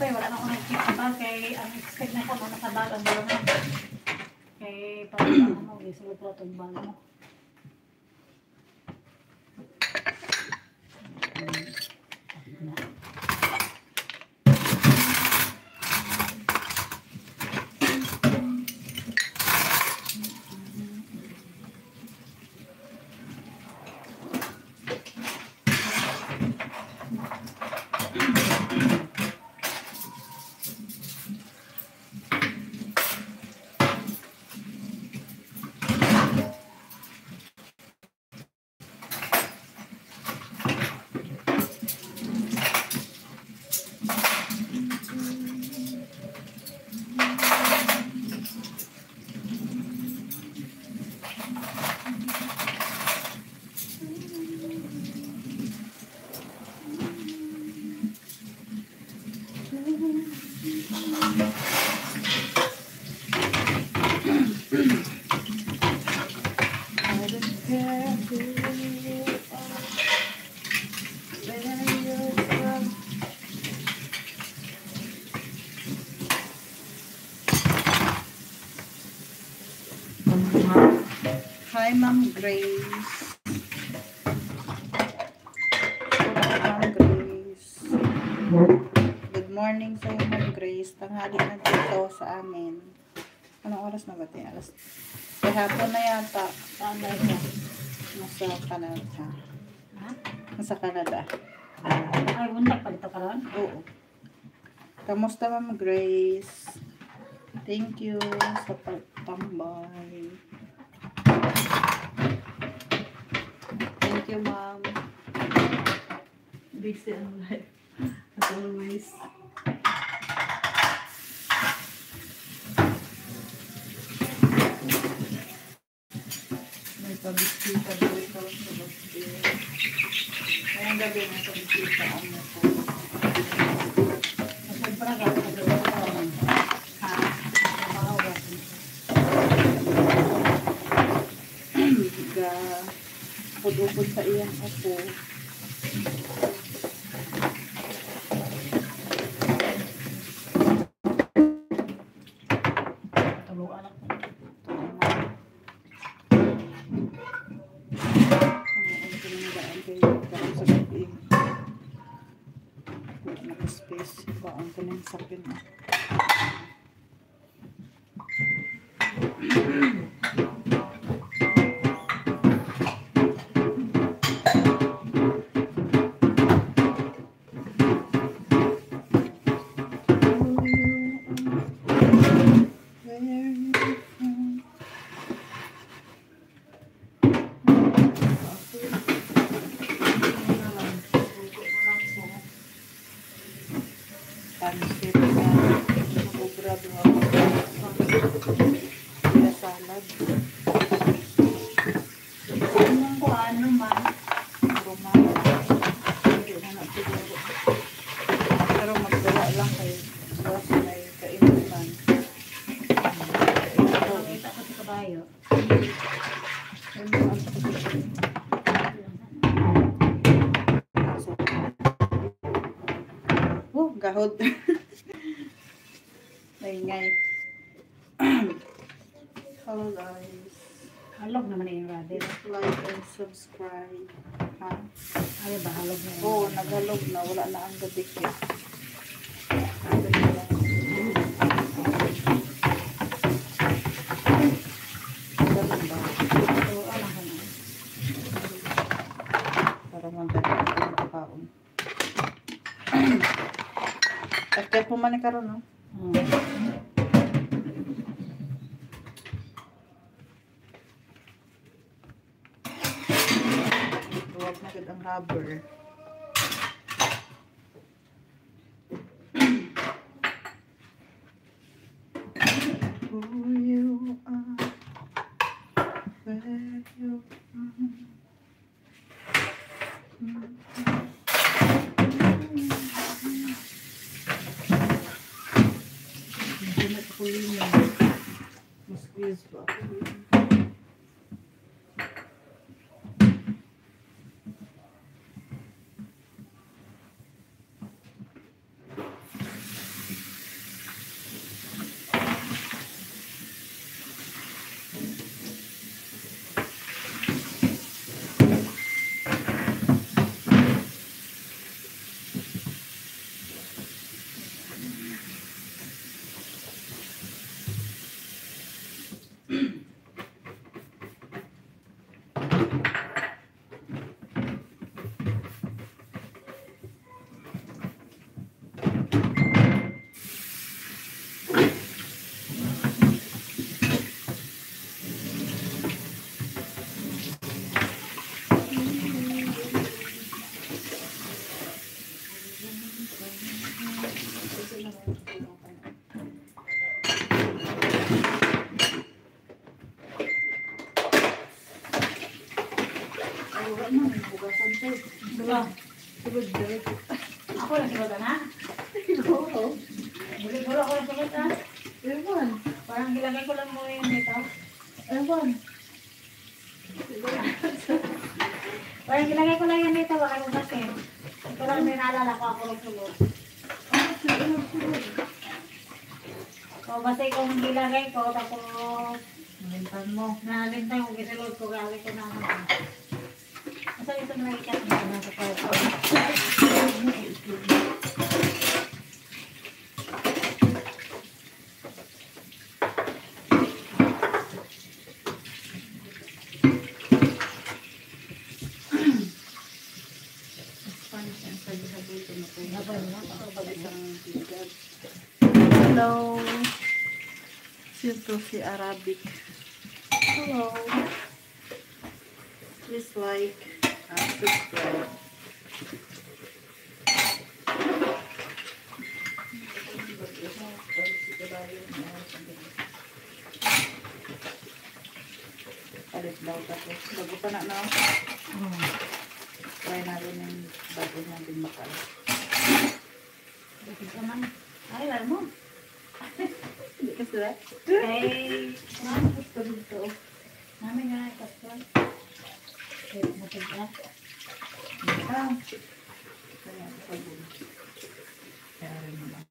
pa wala na ako nagkikabal kay ang expect na ko na nakabal ang bala mo. Kay parang ano, isulo po itong bala mo. Hi, Ma'am Grace. Ma'am Grace. Good morning sa iyo, Ma'am Grace. Tanghali na dito sa amin. Anong oras na ba ito? Alas. Hapon na yata. Saan na ito? Nasa Canada. Ha? Nasa Canada. Ay, undak pa dito ka ron? Oo. Kamusta, Ma'am Grace? Thank you sa pagtambay. Thank you, Ma'am. Big stay on life. As always. May pabisita dito sa basketball. Ngayong gabi may pabisita ano po. Sobra ka sa dito ka ron. Ha? Makawagan. Ga upod-upod sa iyang ako. Tuluan ako. Space baon ko ng sakin. Pansit na ubra doon kaya salad Anong ko ano man? roman hindi na siguro pero maggawa lang kayo bukas may kainuman Nakita ko si kabayo. gahod ngay hello guys, Halog naman yung radyo. like and subscribe ha. Ay ba, halog na yun. Oo, naghalog na, wala na ang gadikit. Ganun ba? Tuluan lang ka na. Para maganda ang pagkaon. Kaya pumani ka ron, no? Huwag na agad ang rubber. Who you are, where you are. Hindi na ako yun. Mas squeeze pa ako yun. Diba? Sugod direct. Ako lang siguro na. Siguro. Siguro ako lang siguro na. Ewan. Parang gilagay ko lang mo yun dito. Ewan. Parang gilagay ko lang yan dito. Baka mo kasi. Ito lang may naalala ko ako lang siguro. So, basta ikaw ang gilagay ko. Tapos, Malintan mo. nalintay ko. Gisulod ko. Gawin ko na ano. Basta ito na ikat mo na sa kwarto. Hello. Sito si Arabic. Hello. Please like and subscribe. Palit daw tapos bago pa na. Try natin yung bago natin makal. Bakit naman? Ay, alam mo. Hindi ka sila? Ay, ano gusto dito? Namin nga, kapal. Kaya matagya. Kaya sabon. Kaya rin naman.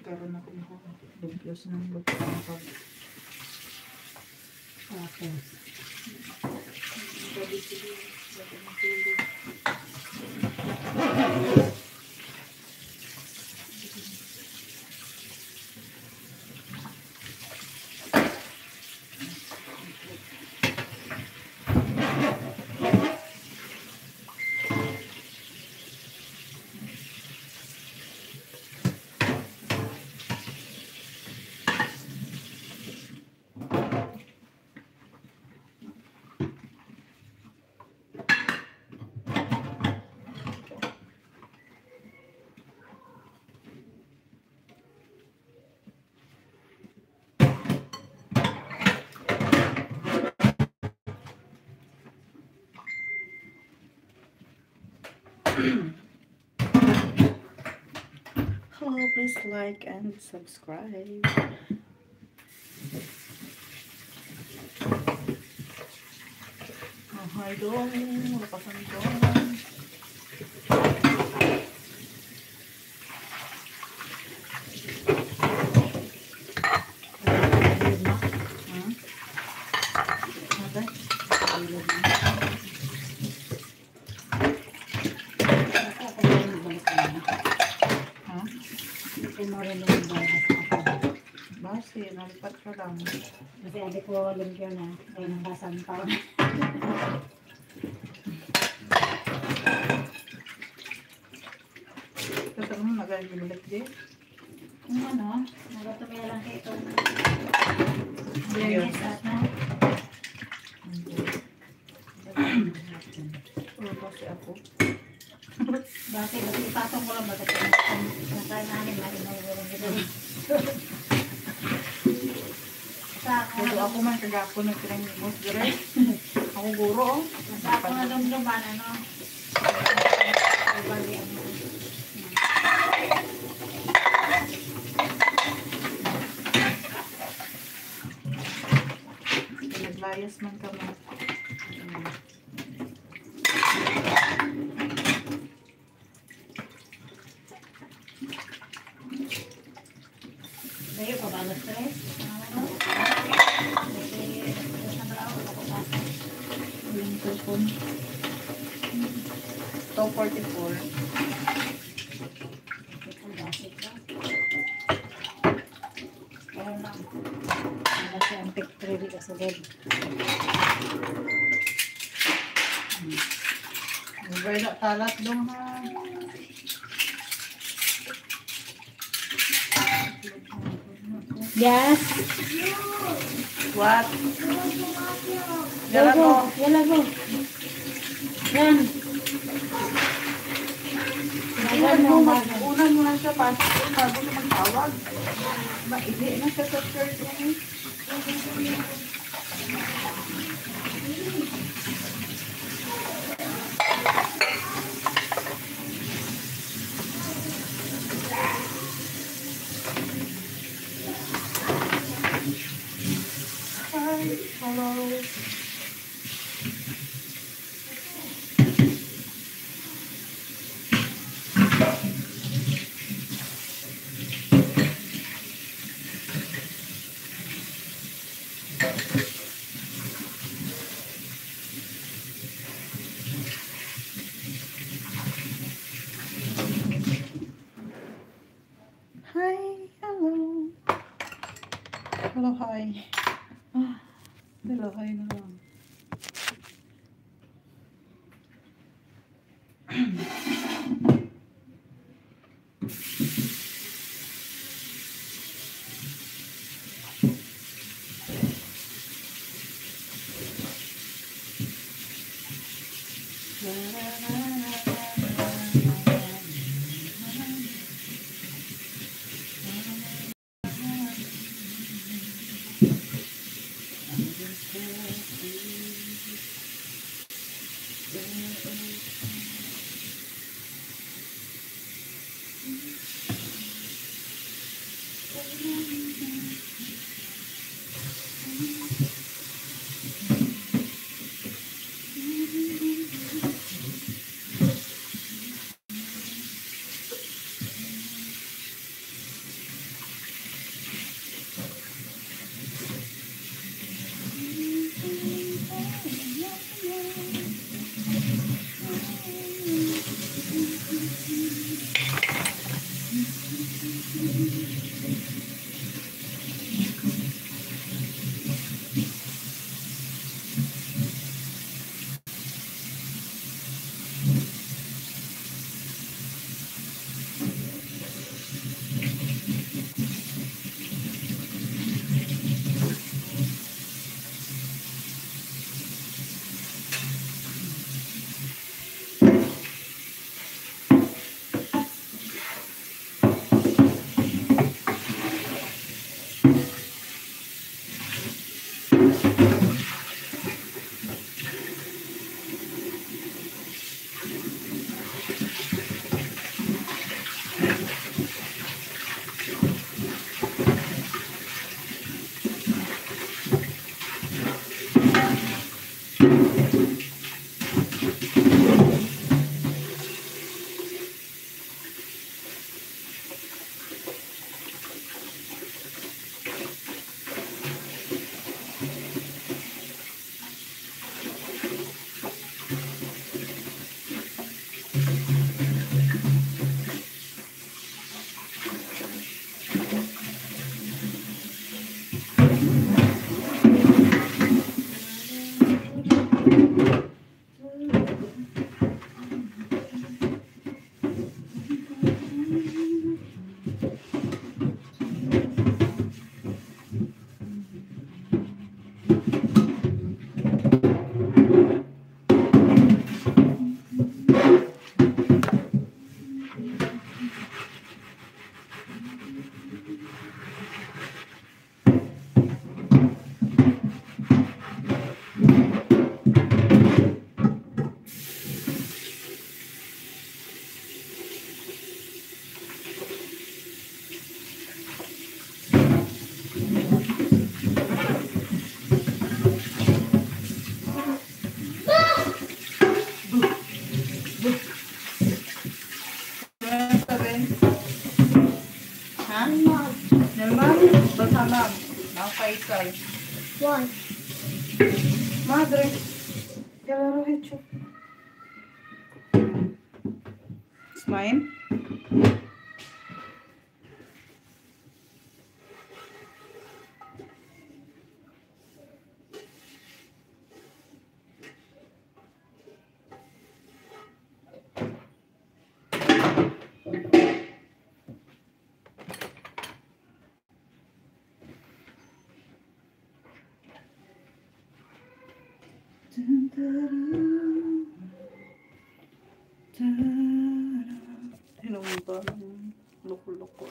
Karoon ako ng dugyos ng pag Tapos, gabi sige. Gabi ng tulog. Hello, please like and subscribe. Hi dong, lapasan dong. Basi, nalipat ka lang. kasi adik ko walang yun na. Kaya nang kasampaw. Kasi mo nagagilip din. Yung ano, nagatumiya lang kayo itong Yes. yes, at na. Oo, kasi ako. Bakit? Kasi ipatong ko lang ba? Kasi nakainanin na rin na walang ito. Sa Pero ako man kagapon ng pinangimos dire. Ako guro. Sa ako na lumluman, ano? Bali, ano? Naglayas man ka man. Layo pa ba ang stress? Ano? Kasi, sa brao, nakapasa. Yung cellphone. 244. Ang basic lang. Kaya lang. Kasi ang picture kasi din. Mabay na talat dong ha. Yes. What? Yala go. Yala go. Yan. Sinagan mo ang bago. Una mo na siya pasok bago siya magtawag. Maili na siya sa church niya eh. Hi, hello. Hi, hello. Hello, hi. Ah, hello, hi na lang. Ha? Nilman? Basamam. Nakaisay. One. Madre. Kalaro hecho. It's mine? Hinong ba? Loko-loko.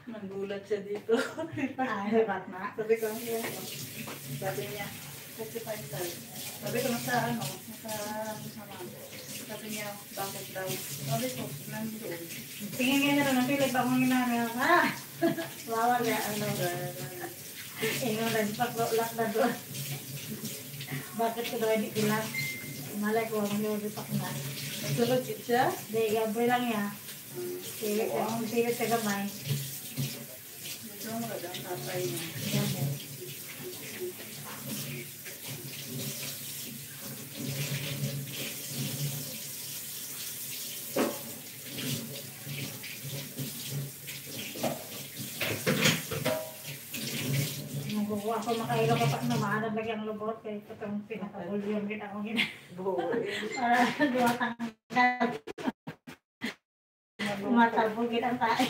Nagulat siya dito. Ay, dapat na. Sabi ko, sabi niya, kasi paintal. Sabi ko, nasa ano, nasa sama. Sabi niya, bakit daw? Sabi ko, nandoon. Tingin nga na rin, napilig pa mong ginagawa. Ah! Wawa niya, ano. Ingon rin, paklolak na doon. Bakit ko daw hindi kilang? Malay ko, ang nilipak na. Nagsulog siya? Di, gabi lang niya. Silit sa gamay. Ito mo ka ang tatay niya. Ganun. Kung ako makailo ko pa naman, lagi ang lubot kay itong pinaka-volume kita ko Buhay. para duwa tanggal. Matabog kita tayo.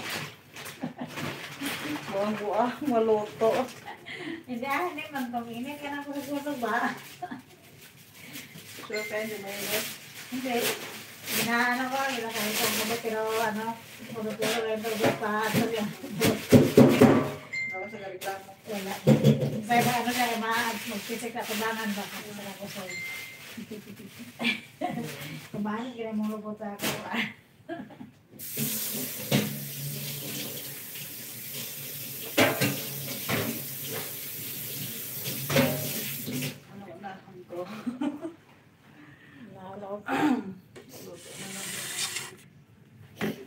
Buang-buang, maluto. Hindi hindi man pag-init ka na puso ba? Sure kayo, di ba yun? Hindi. Ginaano ko, ilakay ko mo pero ano, puro-puro rin ito pa. Ako sa reklamo. Wala. Pero ano kaya magpisik na kubangan ba? Kasi wala ko sa kubangan, kaya mo lubot sa ako. Ano na, ko. Lalo. Luto na lang.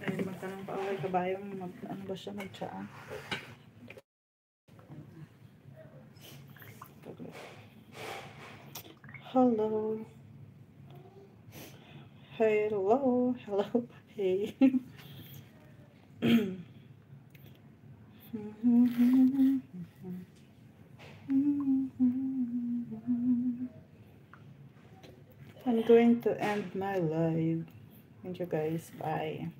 Ay, magtanong pa ako kabayong ano ba siya mag-tsaan. Hello. Hello. Hello. Hey. I'm going to end my live. Thank you guys. Bye.